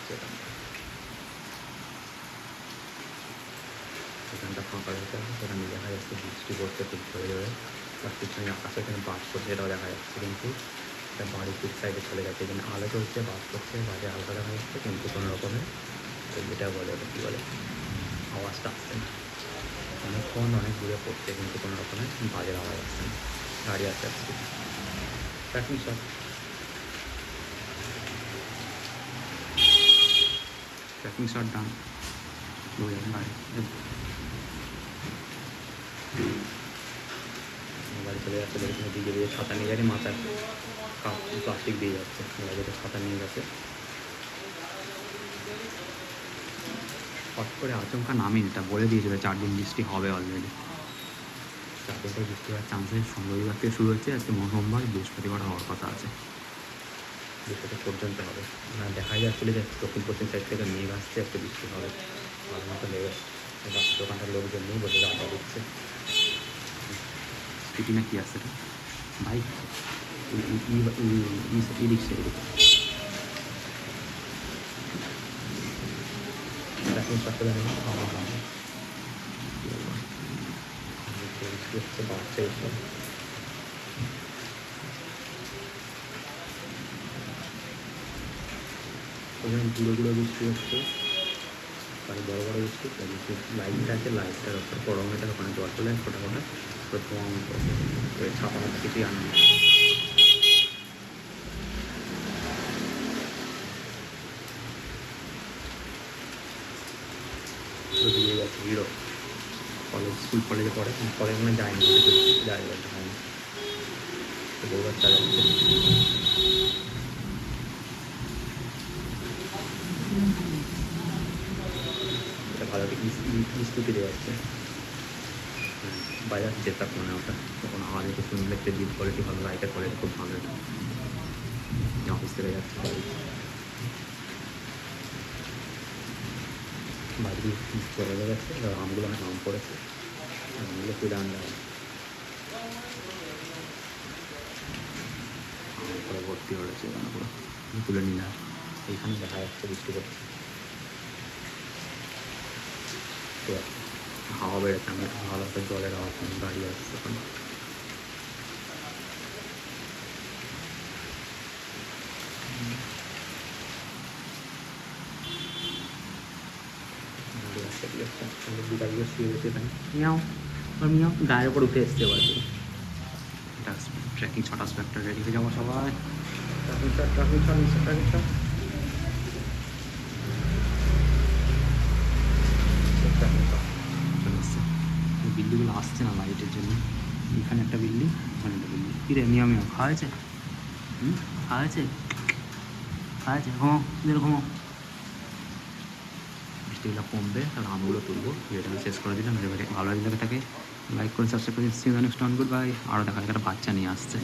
যাচ্ছে এখানটা ফাঁকা রেখে আছে, সেখানে দেখা যাচ্ছে বৃষ্টি পড়ছে খুব জোরে জোরে। তার পিছনে আকাশে এখানে বাস করছে, এটাও দেখা যাচ্ছে। কিন্তু এটা বাড়ির দিক সাইডে চলে গেছে, এখানে আলো চলছে, বাস করছে, বাজে হালকা দেখা যাচ্ছে, কিন্তু কোনো রকমের যেটা বলে ওটা কী বলে আওয়াজটা আসছে না। অনেকক্ষণ অনেক দূরে পড়ছে, কিন্তু কোনো রকমের বাজের আওয়াজ আসছে না। গাড়ি আসতে আসছে ট্র্যাকিং শট, ট্র্যাকিং শট ডান। বাড়ি চলে যাচ্ছে, এখানে দিকে দিয়ে ছাতা নিয়ে যাচ্ছে, মাথায় কাপ প্লাস্টিক দিয়ে যাচ্ছে, যেটা ছাতা নিয়ে গেছে। হট করে আচমকা নামেনি, এটা বলে দিয়েছিল 4 দিন বৃষ্টি হবে অলরেডি। 4 দিন পর বৃষ্টি হওয়ার চান্সেস রবিবার থেকে শুরু হচ্ছে, আজকে সোমবার, বৃহস্পতিবার হওয়ার কথা আছে, বৃহস্পতি পর্যন্ত হবে। দেখাই যাচ্ছিলো যে দক্ষিণ পশ্চিম সাইড থেকে মেঘ আসছে, একটা বৃষ্টি হবে ভালো মতো লেগে। দোকানটার লোকজন নেই, বসে আড্ডা দিচ্ছে। স্কুটি না কি আসছে ভাই, ই রিক্সা ট্র্যাকিং শটটা জানি বৃষ্টি হচ্ছে, বাড়ছে এইসব। ওখানে গুঁড়ো গুঁড়ো বৃষ্টি হচ্ছে, মানে বড়ো বড়ো বৃষ্টি। লাইটটা আছে, লাইটটার ওপর গরমেটার ওখানে জল চলে ফোটা ফোটা, তো ধোঁয়া মতো ছাপা মতো কিছুই আনা নেই। দিয়ে যাচ্ছে হিরো কলেজ, স্কুল কলেজে পড়ে, কলেজ মানে যায়নি, যায় হয়নি, বউ বাচ্চা যাচ্ছে। এটা ভালো স্কুটি দেওয়া যাচ্ছে, বাজার যেটা মনে ওটা তখন আওয়াজ একটু শুনলে, একটা জিপ কোয়ালিটি ভালো, লাইটের কোয়ালিটি খুব ভালো। এটা অফিস থেকে যাচ্ছে বাড়ি, বাড়ি চলে যাচ্ছে। আমগুলো অনেক আম পড়েছে, আমগুলো তুলে আনলে আম করে ভর্তি হয়েছে, এখানে পুরো তুলে নিলে এইখানে দেখা যাচ্ছে বৃষ্টি করছে। তো হাওয়া বেড়েছে, আমি ভালো একটা জলের আওয়াজ দাঁড়িয়ে আসছে ওখানে। বিকালগুলো শুয়ে গেছে এখানে, মিয়াও আর মিয়াও গায়ের উপর উঠে এসছে এবার। এটা ট্রেকিং শট আসবে একটা, রেডি হয়ে যাবো সবাই। Trekking shot, trekking shot, trekking shot, চলে এসছে। বিল্ডিগুলো আসছে না লাইটের জন্য, এখানে একটা বিল্ডিং, ওখানে একটা বিল্ডিং। কী রে মিয়াও মিয়াও খাওয়া হয়েছে? খাওয়া হয়েছে, খাওয়া হয়েছে, ঘুমো দিল ঘুমো। বৃষ্টিগুলো কমবে, তাহলে আমগুলো তুলবো। ভিডিওটা শেষ করে দিলাম। ভালো লাগলে থাকে লাইক করে সাবস্ক্রাইব করে দিচ্ছি। Next on good bye. আরও দেখা যায় একটা বাচ্চা নিয়ে আসছে।